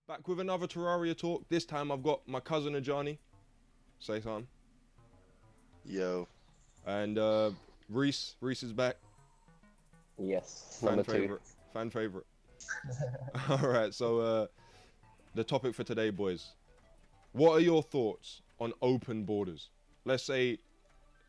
Back with another Terraria talk. This time I've got my cousin Ajani. Say something. Yo. And Rhys. Rhys is back. Yes, Fan number two. favorite. Fan favorite. All right. So the topic for today, boys. What are your thoughts on open borders? Let's say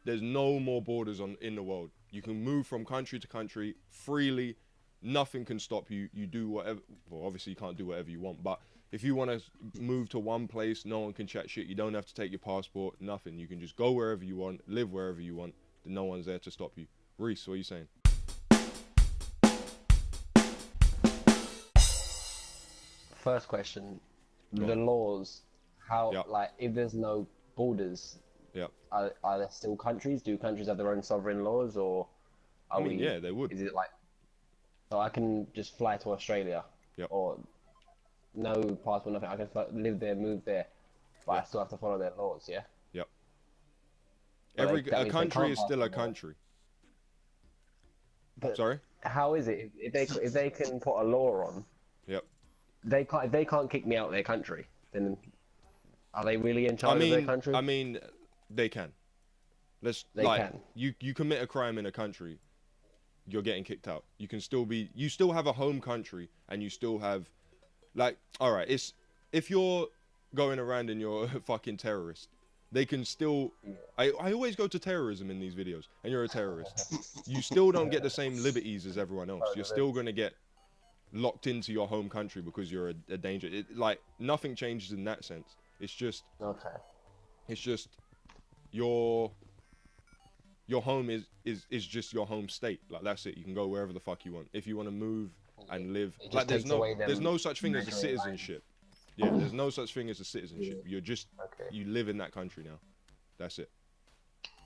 there's no more borders in the world. You can move from country to country freely. Nothing can stop you. You do whatever. Well, obviously you can't do whatever you want, but if you want to move to one place, no one can chat shit. You don't have to take your passport. Nothing. You can just go wherever you want, live wherever you want. No one's there to stop you. Rhys, what are you saying? First question: Go the on. laws. How Yep. like if there's no borders, Yep. are there still countries? Do countries have their own sovereign laws, or are I mean, we? yeah, they would. Is it like so I can just fly to Australia, Yep. or no passport, nothing. I can live there, move there, but I Yep. still have to follow their laws. Yeah. Yep. But Every that a means they country can't is pass still the a law. country. But Sorry. how is it if they can put a law on? Yep. They can't. If they can't kick me out of their country, then are they really in I charge of their mean, country? I mean, they can. They like can. you commit a crime in a country, you're getting kicked out. You can still be. You still have a home country, and you still have, like, all right. It's if you're going around and you're a fucking terrorist, they can still. I always go to terrorism in these videos, and you're a terrorist. You still don't get the same liberties as everyone else. You're still gonna get locked into your home country because you're a danger. Like nothing changes in that sense. It's just your home is just your home state. Like that's it. You can go wherever the fuck you want. If you want to move and live, It just like takes away there's them no such thing as a measuring lines. citizenship. Yeah, there's no such thing as a citizenship. You're just Okay. you live in that country now. That's it.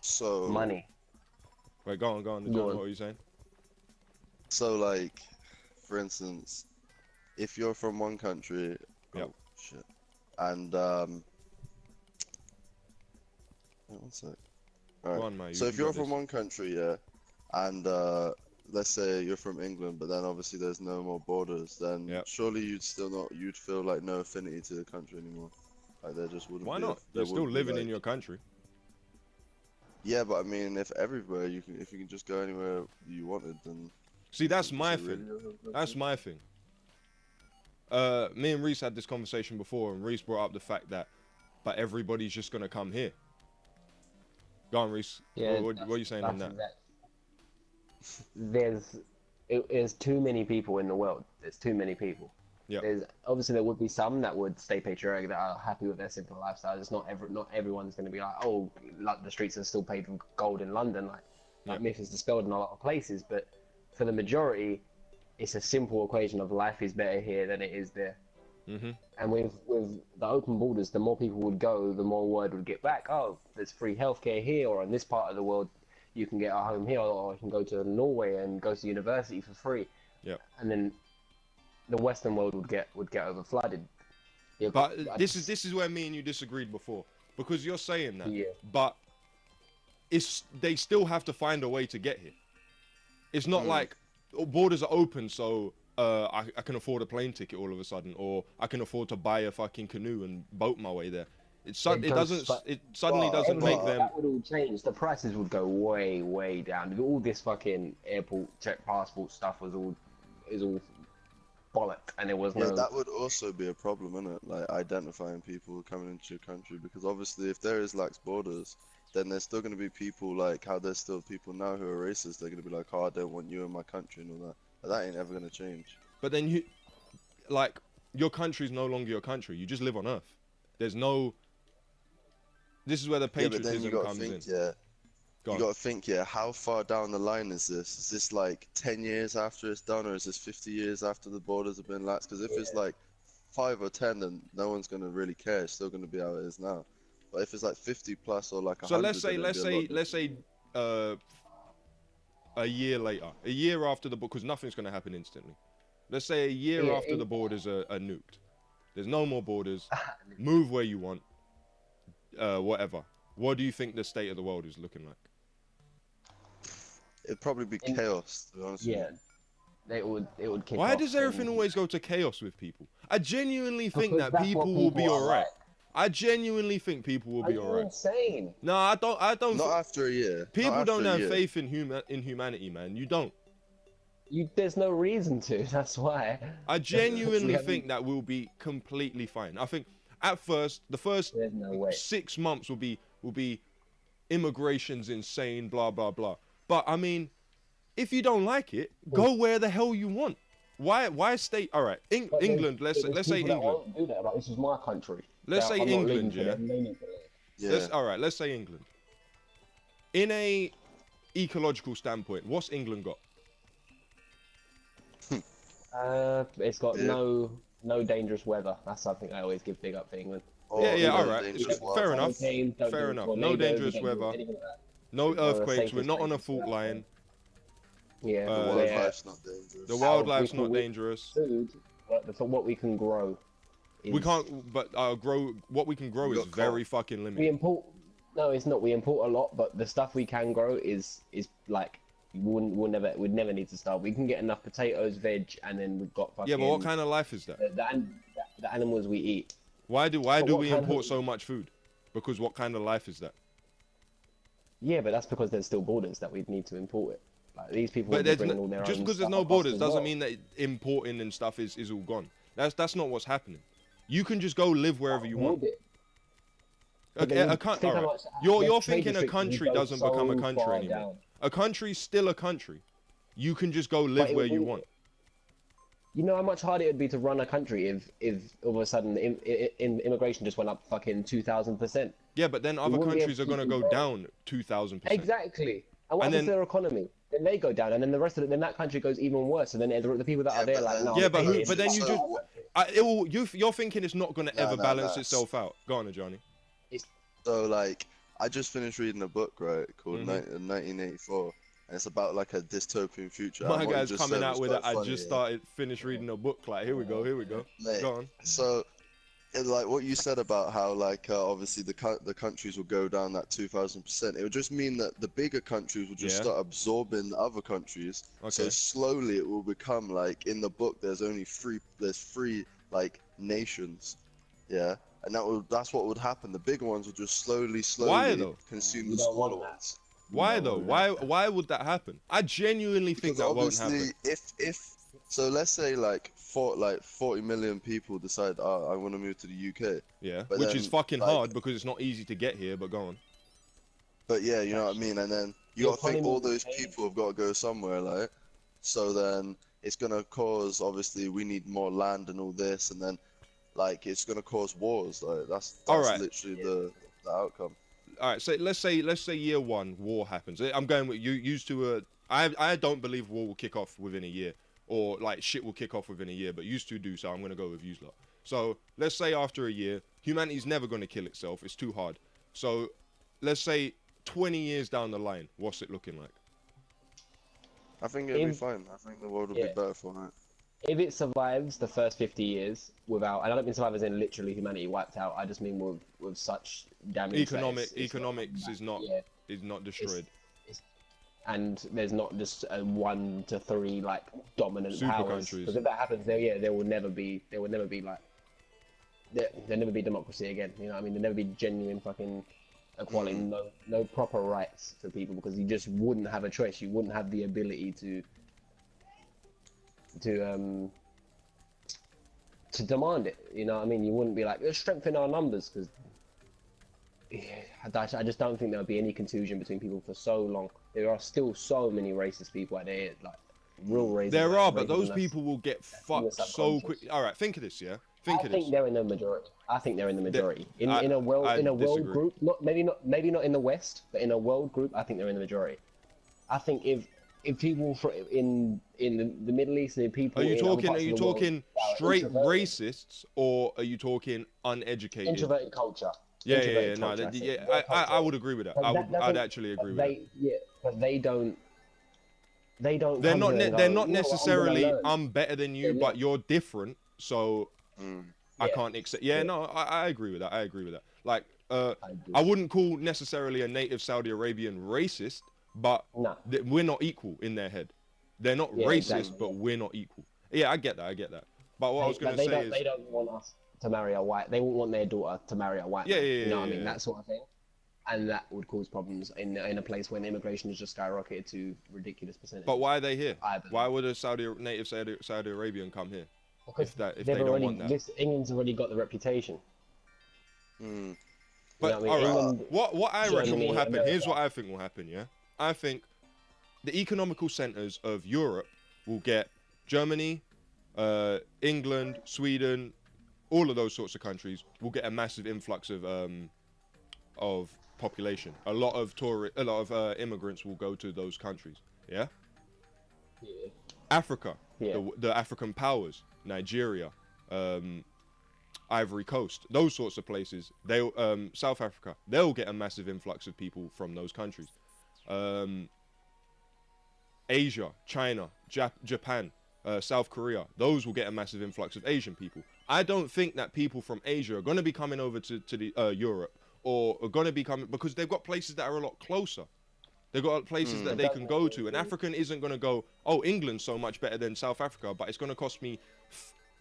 So Money. Wait, go on. Go John, on. what were you saying? So like, for instance, if you're from one country, Yep. oh shit, and wait, one sec. Go Alright. on, mate. So You if got you're this. from one country, yeah, and let's say you're from England, but then obviously there's no more borders, then Yep. surely you'd feel like no affinity to the country anymore. Like there just wouldn't Why be. not? There You're still wouldn't be, living in like- your country. Yeah, but I mean, if everywhere if you can just go anywhere you wanted, then. See, that's is my it thing. really- That's my thing. Me and Rhys had this conversation before, and Rhys brought up the fact that, but everybody's just gonna come here. Go on, Rhys. Yeah. What are you saying on that? There's too many people in the world. There's too many people. Yeah. There's obviously there would be some that would stay patriotic that are happy with their simple lifestyle. It's not everyone's going to be like, oh, like the streets are still paved with gold in London. Like Yeah. myth is dispelled in a lot of places, but for the majority, it's a simple equation of life is better here than it is there. Mm-hmm. And with the open borders, the more people would go, the more word would get back. Oh, there's free healthcare here, or in this part of the world, you can get a home here, or you can go to Norway and go to university for free. Yep. And then the Western world would get over flooded. Yeah, But this is where me and you disagreed before, because you're saying that, Yeah. but they still have to find a way to get here. It's not like borders are open, so I can afford a plane ticket all of a sudden, or I can afford to buy a fucking canoe and boat my way there. It suddenly doesn't make them. That would all change. The prices would go way down. If all this fucking airport check passport stuff is all bollock, and there was Yeah, no. that would also be a problem, innit? Like identifying people coming into your country, because obviously if there is lax borders, then there's still going to be people like how there's still people now who are racist. They're going to be like, oh, I don't want you in my country and all that. But that ain't ever going to change. But then your country's no longer your country. You just live on Earth. There's no. This is where the Yeah, but then patriotism you got to comes in. think, yeah. Go You on. got to think, yeah, how far down the line is this? Is this like 10 years after it's done, or is this 50 years after the borders have been laxed? Because if it's like 5 or 10, then no one's going to really care. It's still going to be how it is now. But if it's like 50 plus or like 100, So let's then it'd be a lot say a year later, a year after the because nothing's going to happen instantly. Let's say a year Yeah, after the borders are nuked. There's no more borders. Move where you want. Whatever. What do you think the state of the world is looking like? It'd probably be chaos, to be honest with Yeah. you. it would kick Why off. does everything and- always go to chaos with people? I genuinely think Because that that's people what will be people are alright. like. I genuinely think people will Are be you alright. insane? No, I don't. Not after a year. People Not don't after a have year. faith in humanity, man. You don't. There's no reason to. That's why. I genuinely haven't- think that we'll be completely fine. I think at first, the first There's no way. 6 months will be immigration's insane, blah blah blah. But I mean, if you don't like it, go where the hell you want. Why stay? All right, But there's- England. Let's there's say people that England. won't do that. Like, this is my country. Let's say I'm not England, leaving for yeah? them, leaving for them. Yeah. All right, let's say England. In a ecological standpoint, what's England got? It's got Yeah. no dangerous weather. That's something I always give big up to England. Or Yeah, even all right. dangerous It's fair wildfire. enough. Hurricanes, don't Fair do enough. tornadoes, No dangerous don't do weather. anything like that. No One of the earthquakes. We're safest not on a places fault to line. Yeah, Uh, where Wildlife's not dangerous. The wildlife's we can- not dangerous. food, but for what we can grow. We can't, but grow. What we can grow We is got very fucking We limited. import. No, it's not. We import a lot, but the stuff we can grow is like we'd never need to starve. We can get enough potatoes, veg, and then we've got fucking. Yeah, but what kind of life is that? The animals we eat. Why do But what we kind import of- so much food? Because what kind of life is that? Yeah, but that's because there's still borders that we'd need to import it. Like these people. But would be there's bringing all their just own because there's stuff no across borders as doesn't well. mean that importing and stuff is all gone. That's not what's happening. You can just go live wherever you want. Would it? A, But then a, coun- think all how right. much- You're there's trade thinking a restrictions country go doesn't become a so country far anymore. down. A country's still a country. You can just go live it where would you be- want. You know how much harder it would be to run a country if all of a sudden immigration just went up fucking 2,000%. Yeah, but then other wouldn't be countries are able to going to keep go it down 2,000%. Exactly. And what And happens then- to their economy? Then they go down, and then the rest of it, then that country goes even worse. And then the people that Yeah, are there but like, then- no. Yeah, I'm but paying but then you So- just you're thinking it's not going to No, ever no, balance no. itself out. Go on, Ajani. So like, I just finished reading a book, right, called Mhm. 1984, and it's about like a dystopian future. My and what you guy's just coming said out was with it. quite I funny, just yeah. finished reading a book. Like, here we go. Mate, Go on. So, like what you said about how like obviously the countries will go down that 2,000%. It would just mean that the bigger countries will just Yeah. start absorbing the other countries. So Okay. slowly it will become like in the book there's three like nations, yeah, and that's what would happen. The bigger ones will just slowly Why, though? consume You the don't want smaller that. ones. Why No, though? no. Why would that happen? I genuinely think Because that won't obviously, happen. if so, let's say like 40 million people decide, oh, I want to move to the UK. Yeah, but which then, is fucking like- hard because it's not easy to get here. But go on. But yeah, you know what I mean. And then you The got to think economy all will those change. people have got to go somewhere, like. So then it's gonna cause obviously we need more land and all this, and then like it's gonna cause wars. Like that's Alright. literally the outcome. All right, so let's say year one war happens. I'm going with you. Used to I don't believe war will kick off within a year, or like shit will kick off within a year. But used to do so. I'm gonna go with you lot. So let's say after a year, humanity's never gonna kill itself. It's too hard. So let's say 20 years down the line, what's it looking like? I think it'll be If- fine. I think the world will Yeah. be better for it. If it survives the first 50 years without, and I don't mean survive as in literally humanity wiped out. I just mean with such damage. that it's Economics is not Yeah. destroyed. And there's not just a 1 to 3 like dominant Super powers. countries. Because if that happens, there will never be like there'll never be democracy again. You know what I mean? There'll never be genuine fucking equality, no proper rights for people because you just wouldn't have a choice. You wouldn't have the ability to demand it. You know what I mean? You wouldn't be like, let's strengthen our numbers because I just don't think there'll be any contusion between people for so long. There are still so many racist people out there, like real racist. There are, but racism those that's- people will get in the fucked so subconscious. quick. All right, think of this, yeah. I Think of think this. they're in the majority. I think they're in the majority. In I a world disagree. group, maybe not in the West, but in a world group, I think they're in the majority. I think if people in the Middle East and people Are you in other talking? Are parts of you the world talking that are straight introverted- racists, or are you talking uneducated? introverted culture? Yeah, Introverted no, culture, I think. yeah. Their I culture. would agree with that. But that I'd doesn't- actually agree with they, that. Yeah, but they don't. They don't. They're come not. here and They're go, not "You know what, I'm gonna necessarily. learn." I'm better than you, They're but not. you're different, so I Yeah. can't accept. Yeah, Yeah. no, I agree with that. I agree with that. Like, I I do. wouldn't call necessarily a native Saudi Arabian racist, but Nah. we're not equal in their head. They're not Yeah, racist, exactly, but yeah. we're not equal. Yeah, I get that. But what I was gonna say is, they don't want us to marry a white. They won't want their daughter to marry a white yeah, man. yeah, You know yeah, what I mean? yeah. That sort of thing. And that would cause problems in a place when immigration has just skyrocketed to ridiculous percentages. But why are they here? I believe. Why would a native Saudi Arabian come here Because if they they've don't already, want that? England's already got the reputation. Mm. But You know all right, what I mean? England, what I reckon Germany, will happen. America. Here's what I think will happen. Yeah, I think the economical centers of Europe will get Germany, England, Sweden, all of those sorts of countries will get a massive influx of population. A lot of immigrants will go to those countries. Yeah. Yeah. Africa, Yeah. the African powers, Nigeria, Ivory Coast, those sorts of places. South Africa, they'll get a massive influx of people from those countries. Asia, China, Japan, South Korea, those will get a massive influx of Asian people. I don't think that people from Asia are going to be coming over to the Europe, or are going to be coming because they've got places that are a lot closer. They've got places that they can go to. An African isn't going to go, oh, England's so much better than South Africa, but it's going to cost me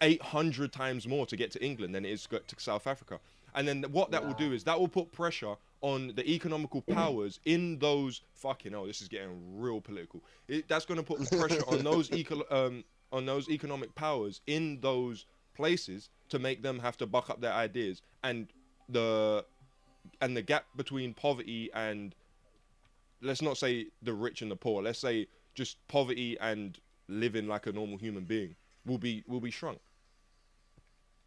800 times more to get to England than it is to South Africa. And then what that will do is that will put pressure on the economical powers in those this is getting real political. That's going to put pressure on those economic powers in those places to make them have to buck up their ideas, and the gap between poverty and, let's not say the rich and the poor, let's say just poverty and living like a normal human being will be shrunk.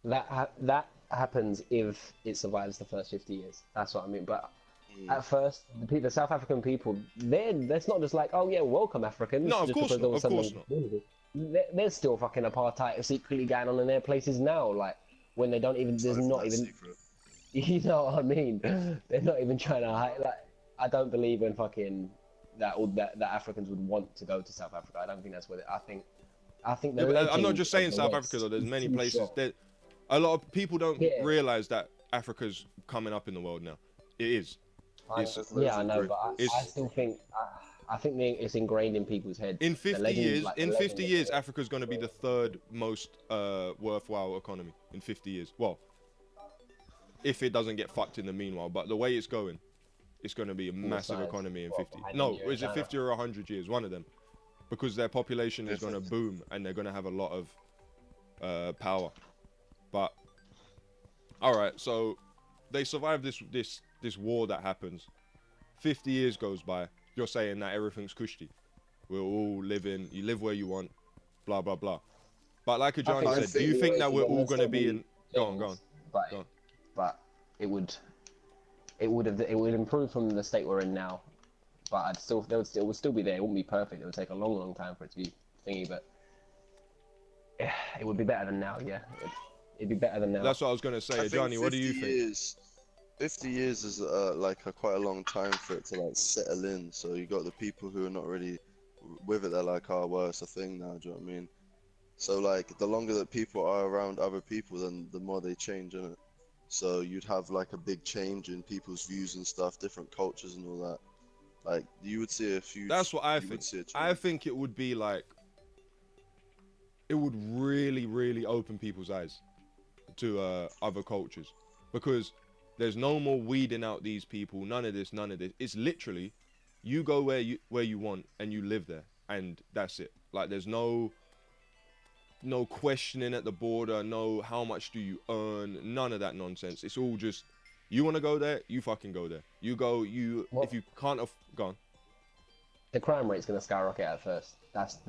That happens if it survives the first 50 years. That's what I mean. But at first, the South African people, that's not just like, oh yeah, welcome Africans. No, of course not. Of course not. There's still fucking apartheid secretly going on in their places now. Like when they don't even, there's not even. Secret. You know what I mean? They're not even trying to hide. Like, I don't believe in fucking that Africans would want to go to South Africa. I don't think that's what I think. I'm not just saying South Africa though. There's many places that a lot of people don't realize that Africa's coming up in the world now. It is. I know, but I still think I think it's ingrained in people's heads. In 50 years, Africa's going to be the third most worthwhile economy in 50 years. Well, if it doesn't get fucked in the meanwhile, but the way it's going, it's going to be a massive economy in 50. No, is it 50 or 100 years? One of them, because their population is going to boom and they're going to have a lot of power. But all right, so they survive this war that happens. 50 years goes by. You're saying that everything's cushy. We're all living. You live where you want. Blah blah blah. But like Ajani said, do you think that we're all going to be in? Go on. But it would improve from the state we're in now. But it would still be there. It wouldn't be perfect. It would take a long time for it to be thingy. But it would be better than now. Yeah, it'd be better than now. That's what I was going to say. Ajani, what do you think? 50 years is quite a long time for it to like settle in. So you got the people who are not really with it. They're like, oh, well, it's a thing now. Do you know what I mean? So like the longer that people are around other people, then the more they change, innit? So you'd have like a big change in people's views and stuff, different cultures and all that. Like you would see a few. That's what I think. I think it would be like, it would really, really open people's eyes to other cultures, because there's no more weeding out these people. None of this. It's literally, you go where you want and you live there, and that's it. Like there's no questioning at the border. No, how much do you earn? None of that nonsense. It's all just, you want to go there, you fucking go there. You go. If you can't, go on. The crime rate's gonna skyrocket at first. That's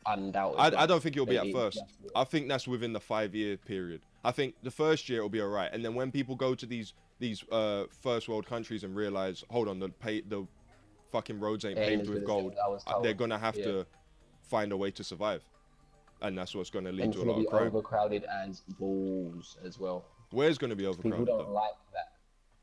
undoubted. I don't think it'll be at first. I think that's within the 5-year period. I think the first year it'll be alright, and then when people go to these first world countries and realize, hold on, the fucking roads ain't paved with gold, they're gonna have to find a way to survive, and that's what's gonna lead to a lot of crime. Overcrowded as balls as well. Where's gonna be overcrowded? People don't like that.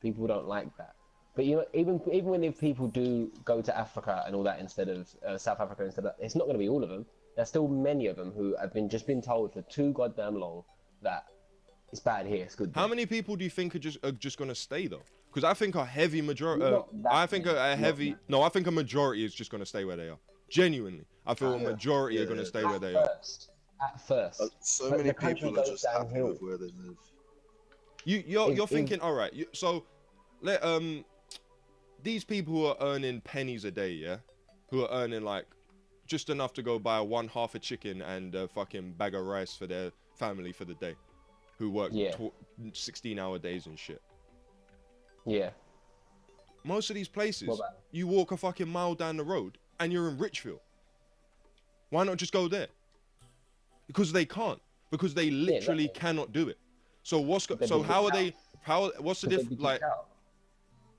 People don't like that. But you know, even when if people do go to Africa and all that instead of South Africa instead of, it's not going to be all of them. There's still many of them who have been told for too goddamn long that it's bad here, it's good there. How many people do you think are just going to stay though? Because I think a heavy majority. I think a majority is just going to stay where they are. Genuinely, I feel a Yeah. majority are Yeah, going to yeah. stay where they are. At first. So But many the country people are goes just happy downhill. with where they live. You're thinking, all right. So let these people who are earning pennies a day, yeah, who are earning like just enough to go buy half a chicken and a fucking bag of rice for their family for the day, who work 16-hour days and shit. Yeah. Most of these places, What about- you walk a fucking mile down the road and you're in Richfield. Why not just go there? Because they can't. Because they literally cannot do it. So what's They'd so be how are kicked they? What's the They'd be difference? Like, kicked out.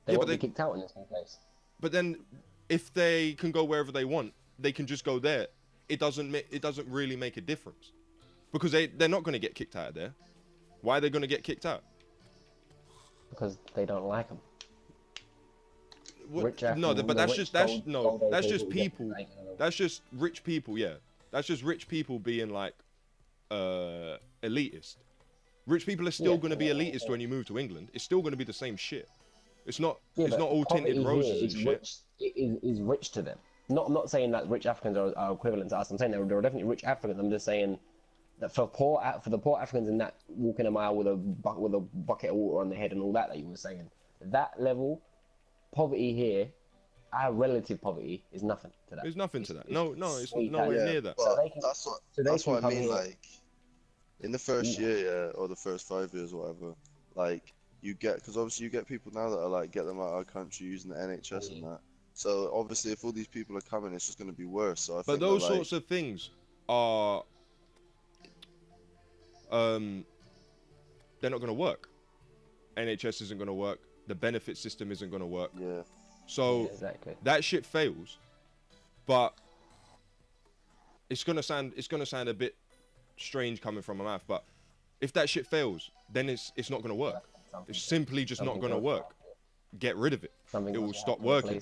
They Yeah, won't but be kicked out in this new place. but then if they can go wherever they want, they can just go there. It doesn't really make a difference because they're not going to get kicked out of there. Why are they going to get kicked out? Because they don't like them. What? No, but that's just people. That's just rich people. Yeah, that's just rich people being like elitist. Rich people are still going to be elitist when you move to England. It's still going to be the same shit. It's not all tinted roses and shit. Rich, is rich to them. I'm not saying that rich Africans are equivalent to us. I'm saying there are definitely rich Africans. I'm just saying that for the poor Africans in that walking a mile with a bucket of water on their head and all that you were saying, that level poverty here, our relative poverty is nothing to that. There's nothing to that. No, it's sweet nowhere near that. But So that's what I mean. here. Like in the first year, or the first 5 years, or whatever. Like because obviously you get people now that are like get them out of our country using the NHS and that. So obviously, if all these people are coming, it's just going to be worse. So I think those sorts of things are, they're not going to work. NHS isn't going to work. The benefit system isn't going to work. Yeah. So Exactly. that shit fails, but it's gonna sound a bit strange coming from my mouth. But if that shit fails, then it's not going to work. It's simply just not going to work. Get rid of it. It will stop working.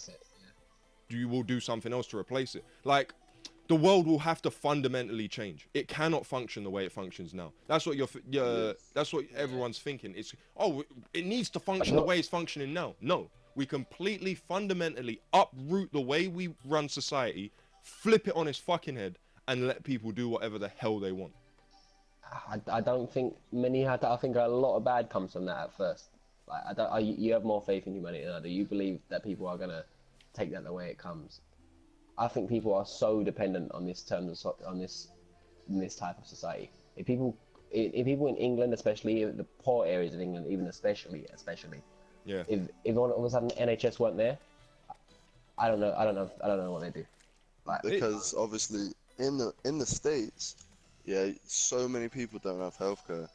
You will do something else to replace it. Like, the world will have to fundamentally change. It cannot function the way it functions now. That's what that's what everyone's thinking. It needs to function the way it's functioning now. No, we completely fundamentally uproot the way we run society, flip it on its fucking head, and let people do whatever the hell they want. I don't think I think a lot of bad comes from that at first. Like, you have more faith in humanity than I do. You believe that people are gonna take that the way it comes. I think people are so dependent on this this type of society. If people in England, especially the poor areas of England, even especially, Yeah. If all of a sudden NHS weren't there, I don't know what they do. Like, because obviously in the States, so many people don't have healthcare.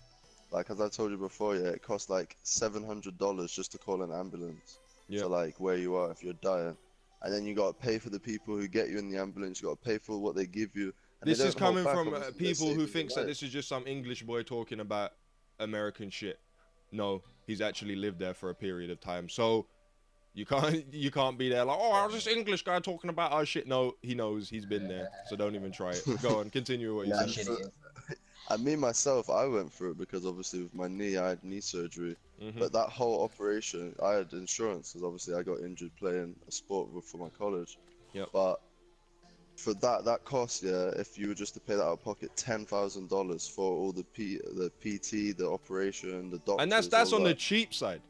Like as I told you before, it costs like $700 just to call an ambulance. Yeah. So like where you are if you're dying, and then you got to pay for the people who get you in the ambulance. You got to pay for what they give you. And This is coming from obviously, people who thinks that this is just some English boy talking about American shit. No, he's actually lived there for a period of time. So you can't be there like, oh, I was this English guy talking about our shit. No, he knows, he's been there. So don't even try it. Go on, continue what you said. I mean, myself, I went through it because obviously with my knee, I had knee surgery. But that whole operation, I had insurance because obviously I got injured playing a sport for my college. Yep. But for that cost, if you were just to pay that out of pocket, $10,000 for all the PT, the operation, the doctors. And that's on the cheap side.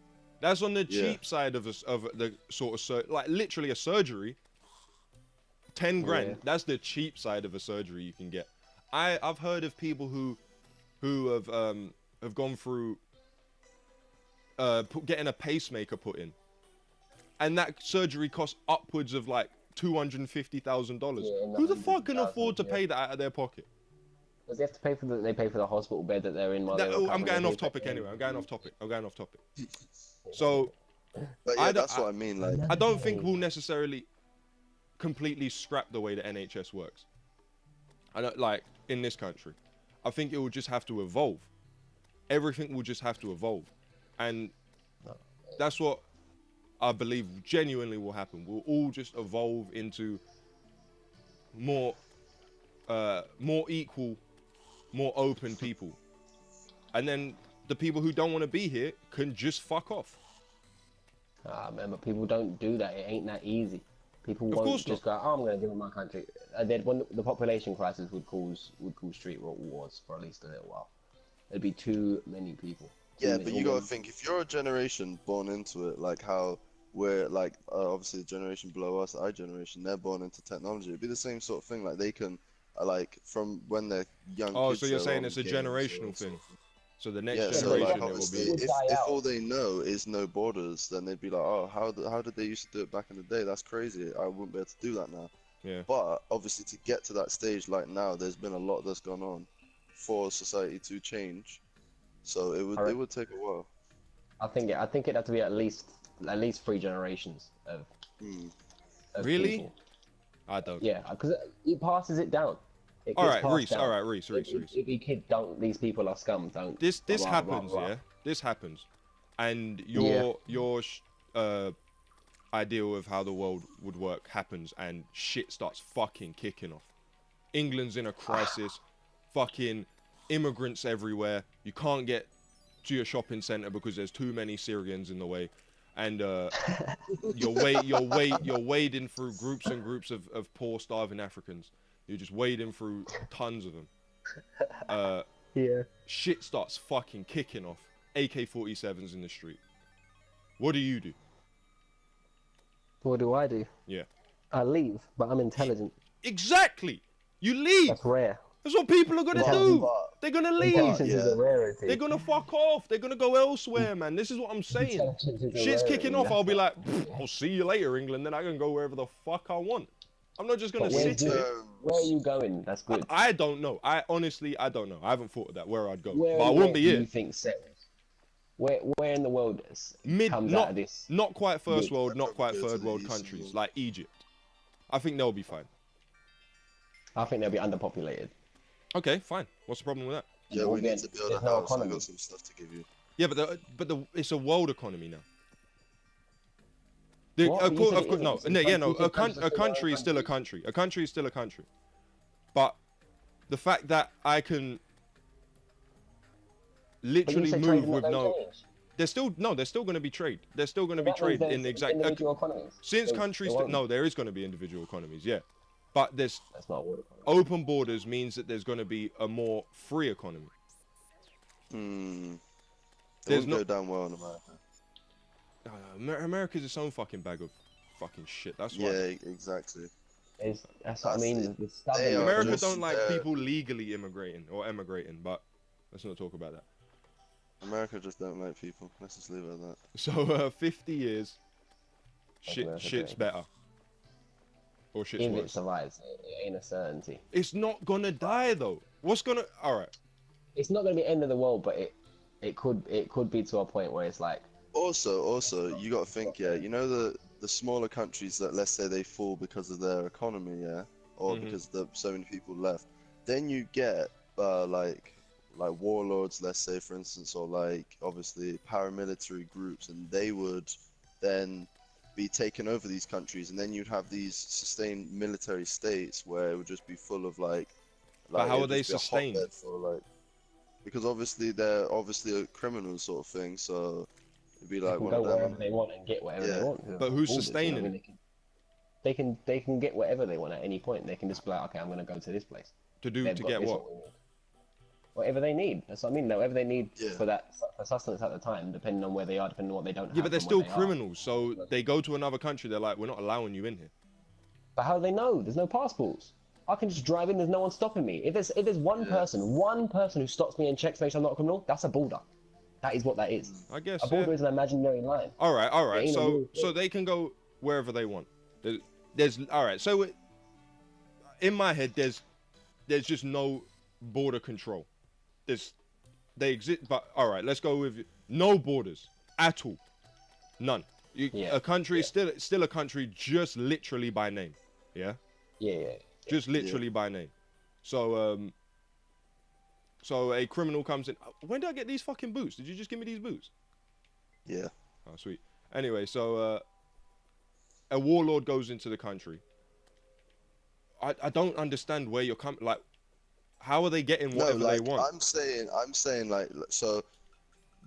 That's on the cheap side of the sort of like literally a surgery. 10 grand. Yeah. That's the cheap side of a surgery you can get. I've heard of people who have gone through getting a pacemaker put in, and that surgery costs upwards of like $250,000. Who the fuck can afford to pay that out of their pocket? Because they have to pay for they pay for the hospital bed that they're in. I'm going off topic anyway. I'm going off topic. So, but yeah, that's what I mean. Like, I don't think we'll necessarily completely scrap the way the NHS works. I don't like in this country. I think it will just have to evolve. Everything will just have to evolve, and that's what I believe genuinely will happen. We'll all just evolve into more equal, more open people, and then the people who don't want to be here can just fuck off. Man, but people don't do that. It ain't that easy. People Of won't course just go, oh, I'm going to give them my country. And then when the population crisis would cause street wars for at least a little while. There'd be too many people. Yeah, but you gotta think, if you're a generation born into it, like how we're like obviously the generation below us, our generation, they're born into technology. It'd be the same sort of thing. Like they can, like from when they're young Oh, kids. so you're they're saying on it's a games generational or thing. sort of- So the next Yeah, so generation, like it will obviously, be. Would die if out. all they know is no borders, then they'd be like, oh, how did they used to do it back in the day? That's crazy. I wouldn't be able to do that now. Yeah. But obviously, to get to that stage like now, there's been a lot that's gone on for society to change. So it would take a while. I think it'd have to be at least 3 generations of Hmm. Really? people. I don't. Yeah, because it passes it down. It All gets right, passed Rhys. down. All right, Rhys. If you kid don't, these people are scum. Don't. This blah, blah, happens, blah, blah. yeah. This happens, and Yeah. your ideal of how the world would work happens, and shit starts fucking kicking off. England's in a crisis. Fucking immigrants everywhere. You can't get to your shopping centre because there's too many Syrians in the way, and you're wading through groups and groups of poor, starving Africans. You're just wading through tons of them. Yeah. Shit starts fucking kicking off. AK-47s in the street. What do you do? What do I do? Yeah. I leave, but I'm intelligent. Exactly. You leave. That's rare. That's what people are gonna do. They're gonna leave. Intelligence is a rarity. They're gonna fuck off. They're gonna go elsewhere, man. This is what I'm saying. Intelligence is a Shit's rarity. kicking off. I'll be like, I'll see you later, England. Then I can go wherever the fuck I want. I'm not just gonna But where's sit here. Where are you going? That's good. I don't know. I honestly don't know. I haven't thought of that where I'd go. Where But I wouldn't be do here. you think settles? Where in the world comes out of this? Not quite first Mid- world, not quite Go to third the world east countries and- like Egypt. I think they'll be fine. I think they'll be underpopulated. Okay, fine. What's the problem with that? Yeah, Well, we then, need to build a there's no house. I economy. got some stuff to give you. Yeah, but it's a world economy now. What? You said it isn't. No, It's no, yeah, no. you said A country is still a country. A country is still a country. But the fact that I can But you literally said move trading with not no, gonna change. there's still going to be trade. There's still going to be That means trade in the there's exact. individual economies. Since There- countries, there won't. no, there is going to be individual economies, yeah. But there's That's not what economy. open borders means that there's going to be a more free economy. Hmm. It There's wouldn't go down well in America. America's its own fucking bag of fucking shit. That's why. Yeah, exactly. That's what I That's mean. it. The stubborn- They are America just don't like there. people legally immigrating or emigrating, but let's not talk about that. America just don't like people. Let's just leave it at that. So 50 years, America shit's doing. better, or shit's Even if it worse. survives, it ain't a certainty. It's not gonna die though. What's gonna? All right. It's not going to be end of the world, but it could be to a point where it's like, Also, you got to think, yeah. You know the smaller countries that, let's say, they fall because of their economy, yeah, or Mhm. because so many people left. Then you get like warlords, let's say, for instance, or like obviously paramilitary groups, and they would then be taking over these countries, and then you'd have these sustained military states where it would just be full of like. But how it'd are they just be a sustained? hotbed for, like, because obviously they're obviously a criminal sort of thing, so it'd be they like can one go of them. wherever they want and get whatever they Yeah. want. But who's Borders, you know, sustaining I mean, they can get whatever they want at any point. They can just be like, okay, I'm going to go to this place. To They've got get this what? we need. Whatever they need. That's what I mean. Whatever they need Yeah. for sustenance at the time, depending on where they are, depending on what they don't have. Yeah, but they're and still where they are. criminals. So they go to another country. They're like, we're not allowing you in here. But how do they know? There's no passports. I can just drive in. There's no one stopping me. If there's one person who stops me and checks, makes sure I'm not a criminal, that's a border. That is what that is. I guess. A border Yeah. is an imaginary line. All right. It ain't a So real thing. they can go wherever they want. There's all right. So in my head, there's just no border control. They exist, but all right. Let's go with no borders at all. None. Yeah. A country is still a country, just literally by name. Yeah. Yeah. Just literally by name. So so a criminal comes in. When did I get these fucking boots? Did you just give me these boots? Yeah. Oh, sweet. Anyway, so a warlord goes into the country. I don't understand where you're coming. Like, how are they getting whatever they want? I'm saying like, so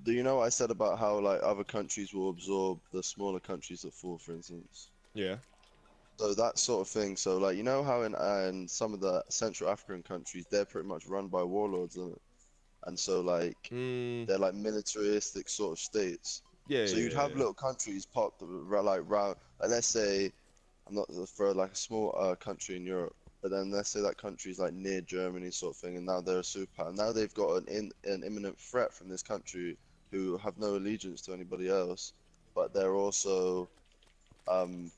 do you know what I said about how like other countries will absorb the smaller countries that fall, for instance? Yeah. So that sort of thing. So like you know how in some of the Central African countries they're pretty much run by warlords, and so like Mm, they're like militaristic sort of states. yeah, So yeah, you'd yeah, have yeah. little countries popped like round. Like let's say I'm not for like a small country in Europe, but then let's say that country's like near Germany sort of thing, and now they're a superpower. Now they've got an imminent threat from this country who have no allegiance to anybody else, but um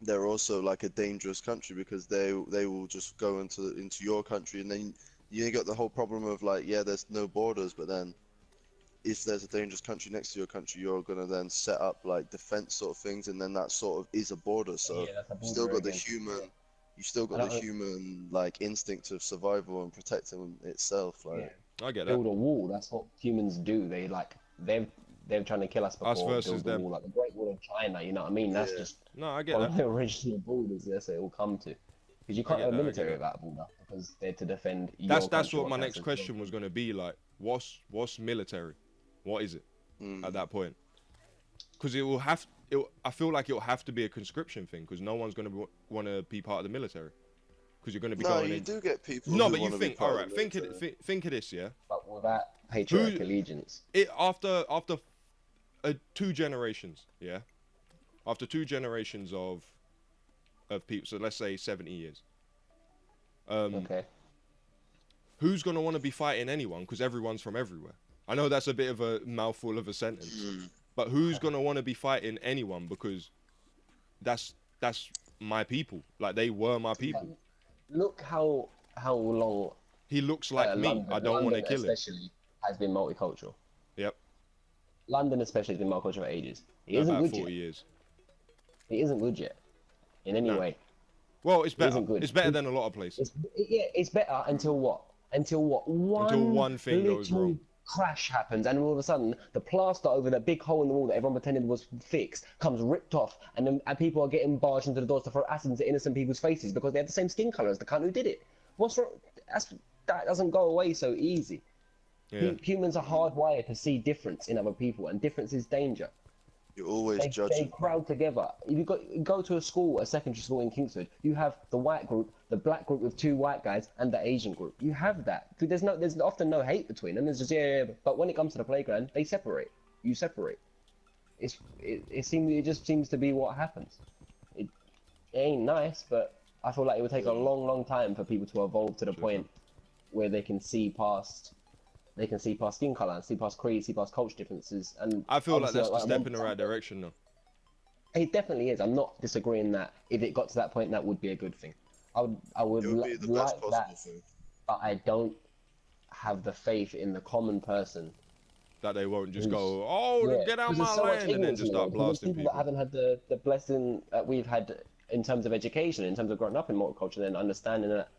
they're also like a dangerous country because they will just go into your country, and then you got the whole problem of like, yeah, there's no borders, but then if there's a dangerous country next to your country, you're gonna then set up like defense sort of things, and then that sort of is a border. So Yeah, that's a you still border got the again. human, you still I got the don't. human like instinct of survival and protecting itself. Yeah. Like, I get that. Build a wall. That's what humans do. They're trying to kill us Us before versus build the them. wall, like the Great Wall of China. You know what I mean? That's yeah, just No, I get one that. of the original borders. That's what it will come to. Because you I can't get have a that. I get military that. without a border because they're to defend That's your that's country what or my next countries. question was going to be. Like, what's military? What is it mm. at that point? Because it will have. I feel like it'll have to be a conscription thing because no one's going to want to be part of the military because you're going to be No, going you in. do get people No, who but you want to be think. part All of right, the think military. think of this, yeah. But without patriotic Who- allegiance. It after 2 generations, yeah. After 2 generations of people, so let's say 70 years. Okay. Who's gonna want to be fighting anyone? Because everyone's from everywhere. I know that's a bit of a mouthful of a sentence, Mm. but who's gonna want to be fighting anyone? Because that's my people. Like they were my people. Look how long He looks like me. London, I don't want to London kill him. especially has been multicultural. Yep, London especially has been multicultural for ages. It isn't about good 40 yet. years. It isn't good yet, in any No. way. Well, it's better. isn't good. It's better than a lot of places. It's better until what? Until what? One thing goes little wrong. crash happens, and all of a sudden, the plaster over that big hole in the wall that everyone pretended was fixed comes ripped off, and then and people are getting barged into the doors to throw acid into innocent people's faces because they have the same skin color as the cunt who did it. What's wrong? That doesn't go away so easy. Yeah. Humans are hardwired to see difference in other people, and difference is danger. You're always They judging. crowd together. If you go to a school, a secondary school in Kingsford, you have the white group, the black group with 2 white guys, and the Asian group. You have that. There's often no hate between them. There's just yeah. But when it comes to the playground, they separate. You separate. It just seems to be what happens. It ain't nice, but I feel like it would take a long time for people to evolve to the point where they can see past. They can see past skin color, see past creed, see past culture differences, and I feel like obviously, that's the step in the I'm- right direction, though. It definitely is. I'm not disagreeing that if it got to that point, that would be a good thing. I would It would be the like best possible that, thing. but I don't have the faith in the common person. That they won't just Who's- go, oh, Yeah, get out because my there's so much land, and then ignorance just in the start world, because blasting people people. that haven't had the blessing that we've had in terms of education, in terms of growing up in multicultural, and understanding that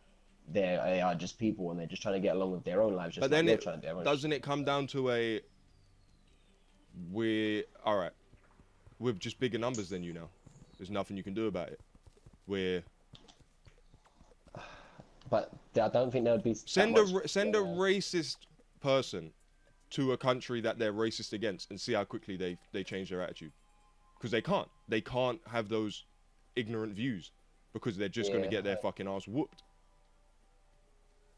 they are just people and they're just trying to get along with their own lives. Just But like then you're it trying to do your own. doesn't it come down to we're just bigger numbers than you now. There's nothing you can do about it. But I don't think there would be. Send a racist person to a country that they're racist against and see how quickly they change their attitude. Because they can't have those ignorant views because they're just going to Yeah. get their fucking ass whooped.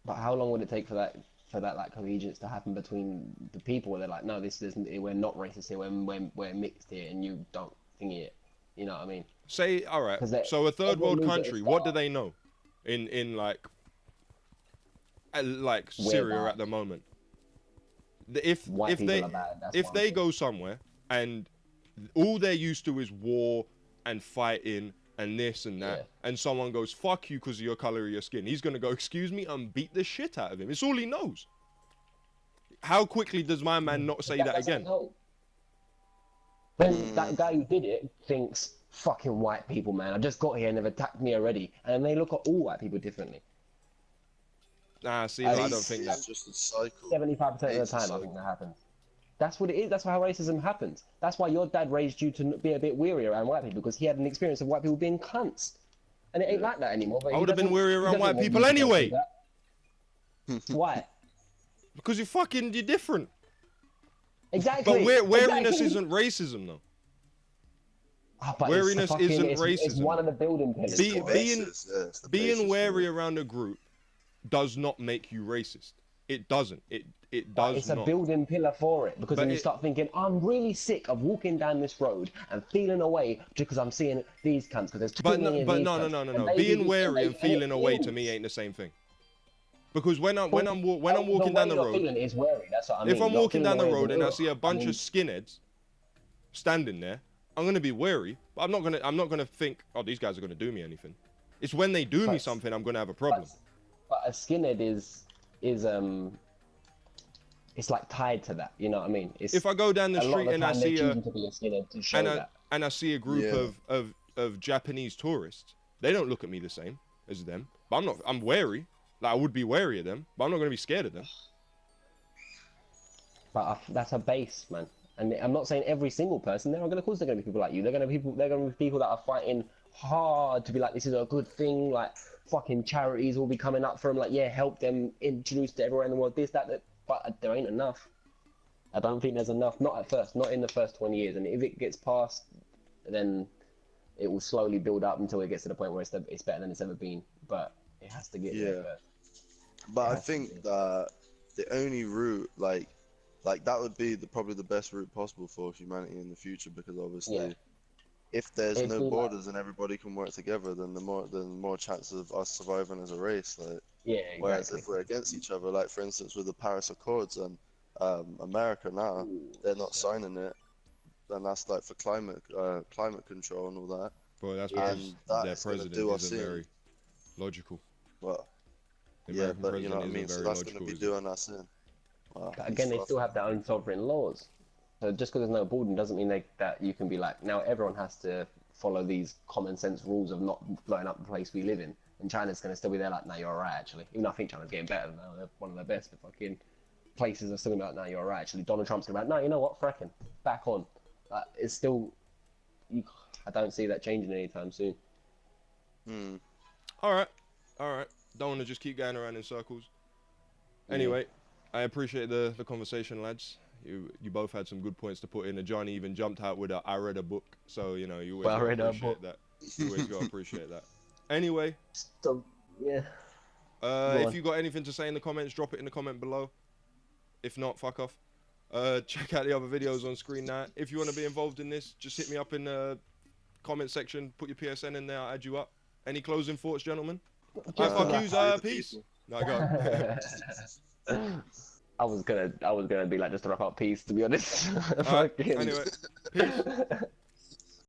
But how long would it take for that like allegiance to happen between the people where they're like, no, we're not racist here, we're mixed here, and you don't think it. You know what I mean? Say, all right, 'Cause so a third world everyone knows at the country, what do start. they know in like We're Syria bad. at the moment? If White people are bad. That's if one they thing. go somewhere and all they're used to is war and fighting and this and that, Yeah. and someone goes fuck you because of your color of your skin, he's gonna go excuse me and beat the shit out of him. It's all he knows. How quickly does my man not say that doesn't again? help. Then that guy who did it thinks, fucking white people, man. I just got here and they've attacked me already. And they look at all white people differently. Nah, see, I I don't don't think that. It's just a cycle. 75% of the It's a time, I cycle. think that happens. That's what it is. That's how racism happens. That's why your dad raised you to be a bit weary around white people, because he had an experience of white people being cunts. And it ain't like that anymore. But I he would have been doesn't- weary he around doesn't white want people you to go anyway. through that. Why? Because you're different. Exactly. But wariness exactly. isn't racism though. But Wariness isn't it's racism. one of the building pillars. Be- the for it. being- basis, yeah, it's the Being basis for wary it. around a group does not make you racist. It doesn't. It But does it's not. a building pillar for it, because But then you it- start thinking, I'm really sick of walking down this road and feeling away because I'm seeing these cunts, because there's too But many no, of but these no, no, cunts. no, no, And no. they Being do- wary and it feeling away to feels. me ain't the same thing. Because when I'm walking The down way the you're road, feeling is wary. That's what I mean. if I'm You're walking down feeling the away road as and I well. see a bunch mean, of skinheads standing there, I'm gonna be wary. But I'm not gonna think, oh, these guys are gonna do me anything. It's when they do me But- something, I'm gonna have a problem. But a skinhead is it's like tied to that. You know what I mean? It's, If I go down the a lot street of the and I time they're see choosing to be a skinhead to show that. and I see a group Yeah. of Japanese tourists, they don't look at me the same as them. But I'm wary. Like, I would be wary of them, but I'm not gonna be scared of them. But that's a base, man. And I'm not saying every single person. There are going to, of course, there are going to be people like you. They're going to be people that are fighting hard to be like, this is a good thing. Like, fucking charities will be coming up for them. Like, yeah, help them introduce to everyone in the world. This, that. But there ain't enough. I don't think there's enough. Not at first. Not in the first 20 years. And if it gets past, then it will slowly build up until it gets to the point where it's better than it's ever been. But it has to get there first. But I Yeah. think that the only route, like that would be probably the best route possible for humanity in the future, because obviously, Yeah. if there's It'd no be like- borders and everybody can work together, then the more chances of us surviving as a race. Like, Yeah, exactly. whereas if we're against each other, like for instance with the Paris Accords and America now, they're not signing it, and that's like for climate control and all that. But that's And because that their is gonna president do us isn't in. very logical. Well, The yeah, American but you know what I president mean. isn't So very that's going to logical, be is he? doing us in. Wow, But again, they still have their own sovereign laws. So just because there's no border doesn't mean that you can be like, now everyone has to follow these common sense rules of not blowing up the place we live in. And China's going to still be there like, no, you're alright, actually. Even though I think China's getting better now. They're one of the best. But fucking places are still going to be like, no, you're alright, actually. Donald Trump's going to be like, no, you know what, fracking. Back on. It's still... I don't see that changing anytime soon. All right. Don't want to just keep going around in circles. Anyway, I appreciate the conversation, lads. You both had some good points to put in. Ajani even jumped out with I read a book, so you know you always Well, I gotta read a appreciate book. that. You always gotta appreciate that. Anyway, So, yeah. if you got anything to say in the comments, drop it in the comment below. If not, fuck off. Check out the other videos on screen now. If you want to be involved in this, just hit me up in the comment section. Put your PSN in there. I'll add you up. Any closing thoughts, gentlemen? Fuck yous. Peace. No, go. I was gonna be like, just to wrap up, peace, to be honest. Alright, Fucking- anyway, peace.